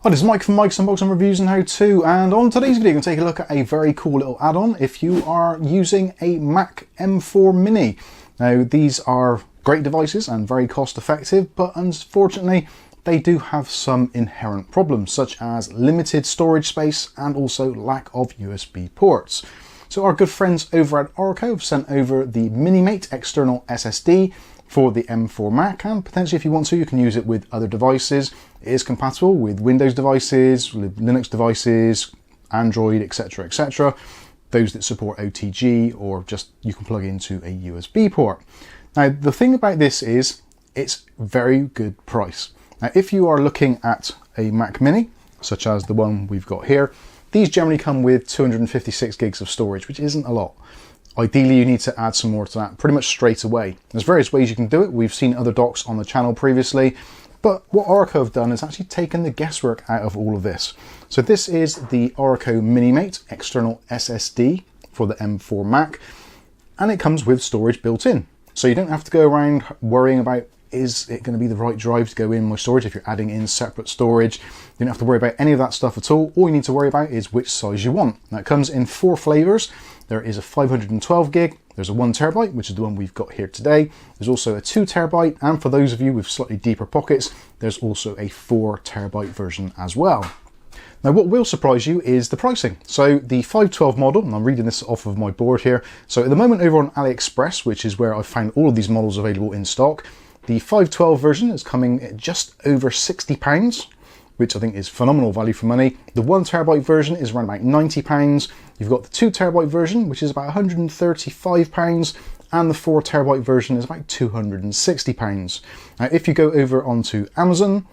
Hi, this is Mike from Mike's Unboxing Reviews and How To, and on today's video, we're going to take a look at a very cool little add-on if you are using a Mac M4 Mini. Now, these are great devices and very cost effective, but unfortunately, they do have some inherent problems, such as limited storage space and also lack of USB ports. So our good friends over at Orico have sent over the MiniMate external SSD for the M4 Mac, and potentially if you want to, you can use it with other devices. It is compatible with Windows devices, with Linux devices, Android, etc, etc. Those that support OTG, or just you can plug into a USB port. Now the thing about this is it's very good price. Now if you are looking at a Mac Mini, such as the one we've got here, these generally come with 256 gigs of storage, which isn't a lot. Ideally, you need to add some more to that pretty much straight away. There's various ways you can do it. We've seen other docks on the channel previously, but what Orico have done is actually taken the guesswork out of all of this. So this is the Orico MiniMate external SSD for the M4 Mac, and it comes with storage built in. So you don't have to go around worrying about, is it going to be the right drive to go in my storage if you're adding in separate storage. You don't have to worry about any of that stuff at all. All you need to worry about is which size you want. Now it comes in 4 flavors. There is a 512 gig, there's a 1 terabyte, which is the one we've got here today. There's also a 2 terabyte, and for those of you with slightly deeper pockets, there's also a 4 terabyte version as well. Now what will surprise you is the pricing. So the 512 model, and I'm reading this off of my board here. So at the moment over on AliExpress, which is where I've found all of these models available in stock, the 512 version is coming at just over £60, which I think is phenomenal value for money. The 1 terabyte version is around about £90. You've got the 2 terabyte version, which is about £135, and the 4 terabyte version is about £260. Now, if you go over onto Amazon,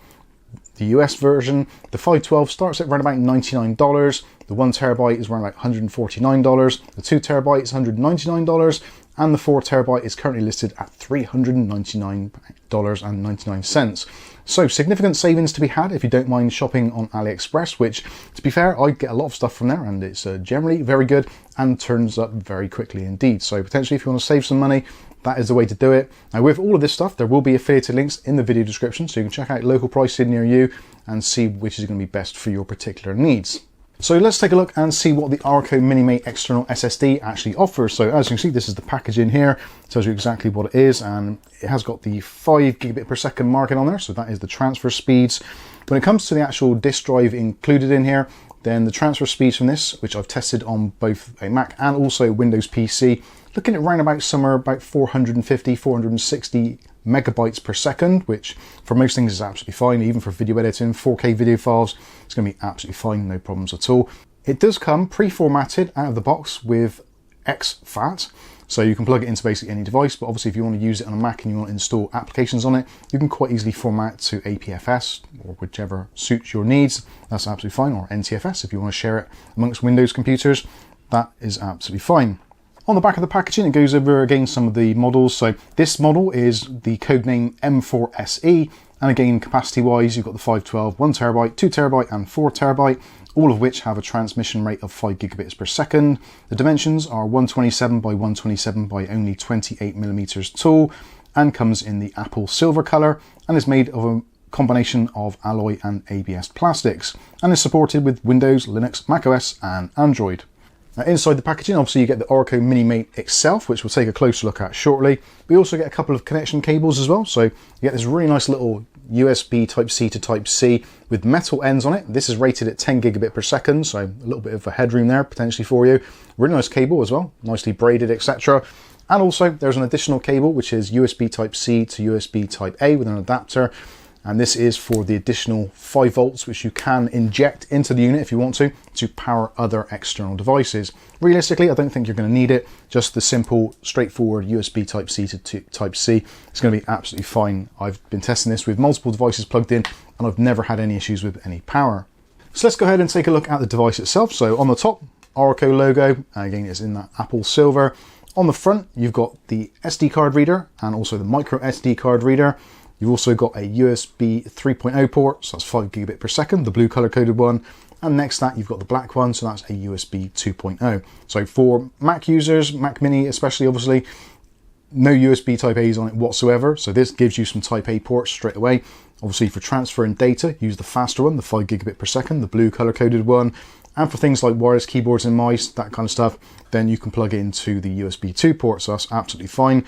the US version, the 512 starts at around about $99. The 1 terabyte is around about $149. The 2 terabyte is $199. And the 4 terabyte is currently listed at $399.99. So significant savings to be had if you don't mind shopping on AliExpress, which, to be fair, I get a lot of stuff from there, and it's generally very good and turns up very quickly indeed. So potentially if you want to save some money, that is the way to do it. Now with all of this stuff, there will be affiliated links in the video description, so you can check out local pricing near you and see which is going to be best for your particular needs. So let's take a look and see what the Orico MiniMate external SSD actually offers. So as you can see, this is the package in here. It tells you exactly what it is, and it has got the 5 gigabit per second marking on there. So that is the transfer speeds. When it comes to the actual disk drive included in here, then the transfer speeds from this, which I've tested on both a Mac and also Windows PC, looking at around about somewhere about 450, 460 megabytes per second, which for most things is absolutely fine. Even for video editing, 4K video files, it's going to be absolutely fine, no problems at all. It does come pre-formatted out of the box with exFAT, so you can plug it into basically any device, but obviously if you want to use it on a Mac and you want to install applications on it, you can quite easily format to APFS or whichever suits your needs. That's absolutely fine, or NTFS if you want to share it amongst Windows computers. That is absolutely fine. On the back of the packaging, it goes over again some of the models. So this model is the codename M4SE, and again, capacity-wise, you've got the 512, 1 terabyte, 2 terabyte, and 4 terabyte, all of which have a transmission rate of 5 gigabits per second. The dimensions are 127 by 127 by only 28 millimeters tall, and comes in the Apple silver color, and is made of a combination of alloy and ABS plastics, and is supported with Windows, Linux, macOS, and Android. Now inside the packaging, obviously you get the Orico MiniMate itself, which we'll take a closer look at shortly. We also get a couple of connection cables as well. So you get this really nice little USB Type-C to Type-C with metal ends on it. This is rated at 10 gigabit per second, so a little bit of a headroom there potentially for you. Really nice cable as well, nicely braided, etc. And also there's an additional cable, which is USB Type-C to USB Type-A with an adapter. And this is for the additional 5 volts, which you can inject into the unit if you want to power other external devices. Realistically, I don't think you're going to need it. Just the simple, straightforward USB Type-C to Type-C is going to be absolutely fine. I've been testing this with multiple devices plugged in, and I've never had any issues with any power. So let's go ahead and take a look at the device itself. So on the top, Orico logo, again, it's in that Apple silver. On the front, you've got the SD card reader and also the micro SD card reader. You've also got a USB 3.0 port, so that's 5 gigabit per second, the blue color coded one. And next to that, you've got the black one, so that's a USB 2.0. So for Mac users, Mac Mini especially, obviously, no USB Type A's on it whatsoever. So this gives you some Type A ports straight away. Obviously for transferring data, use the faster one, the 5 gigabit per second, the blue color coded one. And for things like wireless keyboards and mice, that kind of stuff, then you can plug it into the USB 2 port, so that's absolutely fine.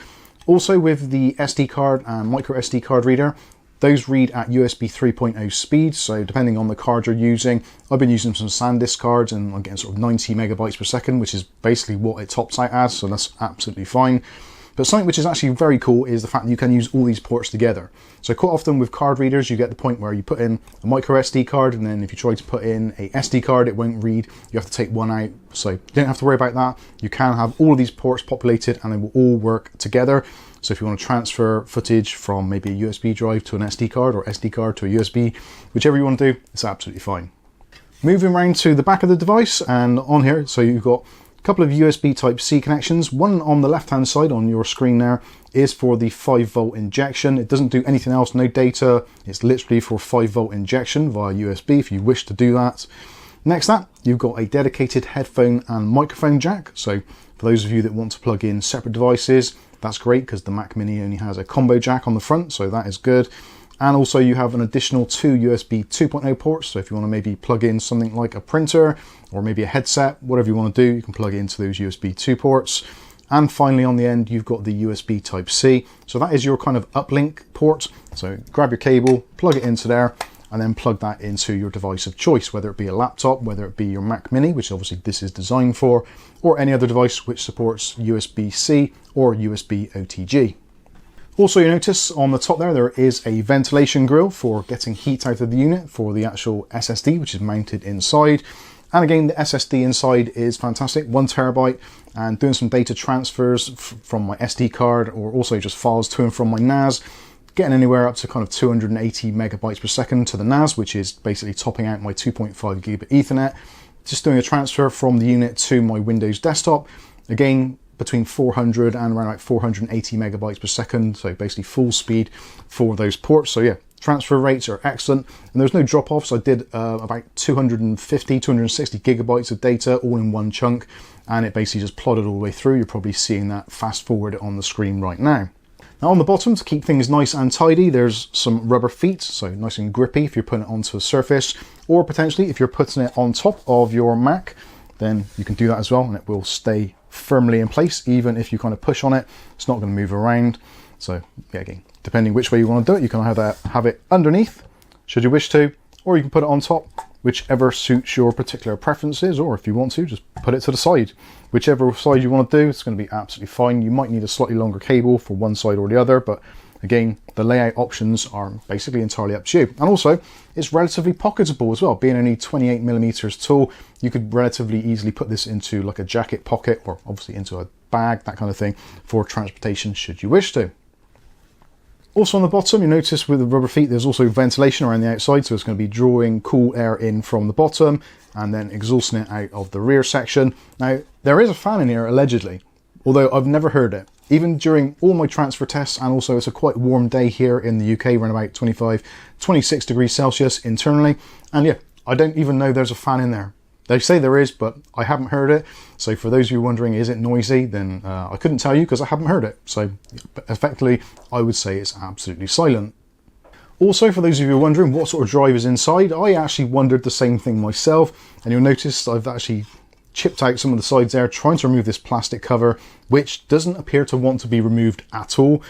Also with the SD card and micro SD card reader, those read at USB 3.0 speed, so depending on the card you're using, I've been using some SanDisk cards and I'm getting sort of 90 megabytes per second, which is basically what it tops out as, so that's absolutely fine. But something which is actually very cool is the fact that you can use all these ports together. So quite often with card readers, you get the point where you put in a micro SD card, and then if you try to put in a SD card, it won't read. You have to take one out. So you don't have to worry about that. You can have all of these ports populated and they will all work together. So if you want to transfer footage from maybe a USB drive to an SD card or SD card to a USB, whichever you want to do, it's absolutely fine. Moving around to the back of the device, and on here, so you've got a couple of USB Type-C connections. One on the left-hand side on your screen there is for the 5-volt injection. It doesn't do anything else, no data. It's literally for 5-volt injection via USB if you wish to do that. Next up, you've got a dedicated headphone and microphone jack. So for those of you that want to plug in separate devices, that's great because the Mac Mini only has a combo jack on the front, so that is good. And also you have an additional 2 USB 2.0 ports, so if you want to maybe plug in something like a printer or maybe a headset, whatever you want to do, you can plug it into those USB 2 ports. And finally on the end, you've got the USB Type-C. So that is your kind of uplink port. So grab your cable, plug it into there, and then plug that into your device of choice, whether it be a laptop, whether it be your Mac Mini, which obviously this is designed for, or any other device which supports USB-C or USB OTG. Also, you notice on the top there is a ventilation grill for getting heat out of the unit for the actual SSD, which is mounted inside. And again, the SSD inside is fantastic, 1 terabyte, and doing some data transfers from my SD card, or also just files to and from my NAS, getting anywhere up to kind of 280 megabytes per second to the NAS, which is basically topping out my 2.5 gigabit Ethernet. Just doing a transfer from the unit to my Windows desktop. Again, between 400 and around like 480 megabytes per second, so basically full speed for those ports. So yeah, transfer rates are excellent, and there's no drop-offs. I did about 260 gigabytes of data all in one chunk, and it basically just plodded all the way through. You're probably seeing that fast forward on the screen right now. Now on the bottom, to keep things nice and tidy, there's some rubber feet, so nice and grippy if you're putting it onto a surface, or potentially if you're putting it on top of your Mac, then you can do that as well, and it will stay firmly in place. Even if you kind of push on it, it's not going to move around. So yeah, again, depending which way you want to do it, you can either have it underneath, should you wish to, or you can put it on top, whichever suits your particular preferences, or if you want to, just put it to the side. Whichever side you want to do, it's going to be absolutely fine. You might need a slightly longer cable for one side or the other, but again, the layout options are basically entirely up to you. And also, it's relatively pocketable as well. Being only 28 millimeters tall, you could relatively easily put this into like a jacket pocket, or obviously into a bag, that kind of thing, for transportation should you wish to. Also on the bottom, you notice with the rubber feet, there's also ventilation around the outside, so it's going to be drawing cool air in from the bottom and then exhausting it out of the rear section. Now, there is a fan in here, allegedly, although I've never heard it. Even during all my transfer tests, and also it's a quite warm day here in the UK, around about 25, 26 degrees Celsius internally, and yeah, I don't even know there's a fan in there. They say there is, but I haven't heard it. So for those of you wondering, is it noisy? Then I couldn't tell you because I haven't heard it. So effectively, I would say it's absolutely silent. Also, for those of you wondering what sort of drive is inside, I actually wondered the same thing myself. And you'll notice I've actually chipped out some of the sides there, trying to remove this plastic cover, which doesn't appear to want to be removed at all.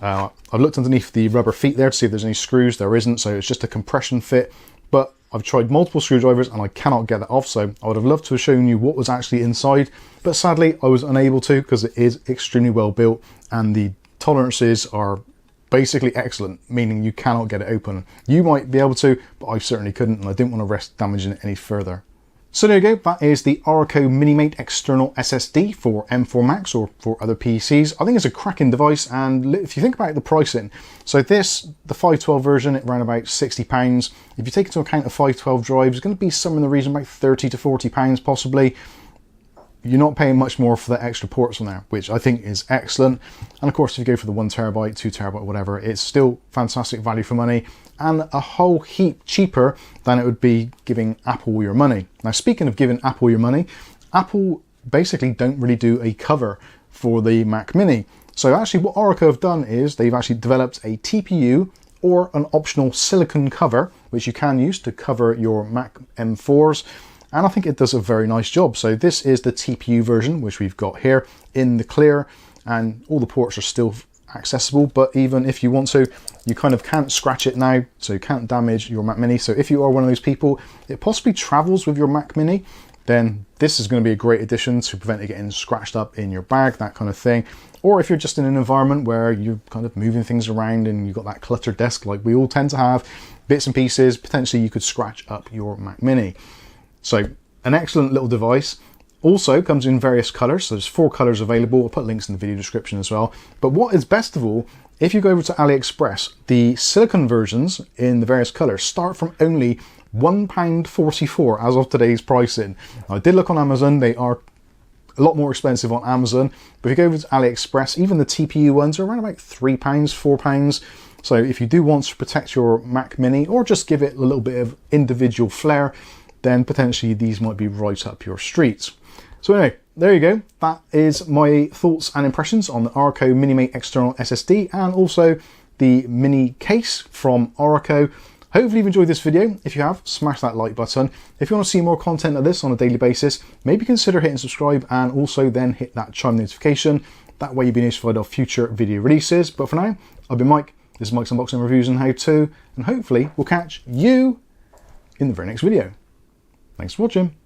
I've looked underneath the rubber feet there to see if there's any screws. There isn't, so it's just a compression fit. But I've tried multiple screwdrivers and I cannot get that off, so I would have loved to have shown you what was actually inside, but sadly I was unable to because it is extremely well built and the tolerances are basically excellent, meaning you cannot get it open. You might be able to, but I certainly couldn't, and I didn't want to risk damaging it any further. So there you go, that is the Orico MiniMate external SSD for M4 Macs or for other PCs. I think it's a cracking device, and if you think about the pricing, so this, the 512 version, it ran about £60. If you take into account a 512 drive, it's going to be somewhere in the region about £30 to £40 possibly. You're not paying much more for the extra ports on there, which I think is excellent. And of course, if you go for the 1 terabyte, 2 terabyte, whatever, it's still fantastic value for money and a whole heap cheaper than it would be giving Apple your money. Now, speaking of giving Apple your money, Apple basically don't really do a cover for the Mac Mini. So actually what Orico have done is they've actually developed a TPU or an optional silicone cover, which you can use to cover your Mac M4s. And I think it does a very nice job. So this is the TPU version, which we've got here in the clear, and all the ports are still accessible, but even if you want to, you kind of can't scratch it now, so you can't damage your Mac Mini. So if you are one of those people that possibly travels with your Mac Mini, then this is going to be a great addition to prevent it getting scratched up in your bag, that kind of thing. Or if you're just in an environment where you're kind of moving things around and you've got that cluttered desk like we all tend to have, bits and pieces, potentially you could scratch up your Mac Mini. So an excellent little device. Also comes in various colors, so there's 4 colors available. I'll put links in the video description as well. But what is best of all, if you go over to AliExpress, the silicone versions in the various colors start from only £1.44 as of today's pricing. I did look on Amazon, they are a lot more expensive on Amazon, but if you go over to AliExpress, even the TPU ones are around about £3, £4. So if you do want to protect your Mac Mini or just give it a little bit of individual flair, then potentially these might be right up your street. So anyway, there you go. That is my thoughts and impressions on the Orico MiniMate external SSD and also the Mini Case from Orico. Hopefully you've enjoyed this video. If you have, smash that like button. If you want to see more content like this on a daily basis, maybe consider hitting subscribe and also then hit that chime notification. That way you'll be notified of future video releases. But for now, I've been Mike. This is Mike's Unboxing Reviews and How To, and hopefully we'll catch you in the very next video. Thanks for watching.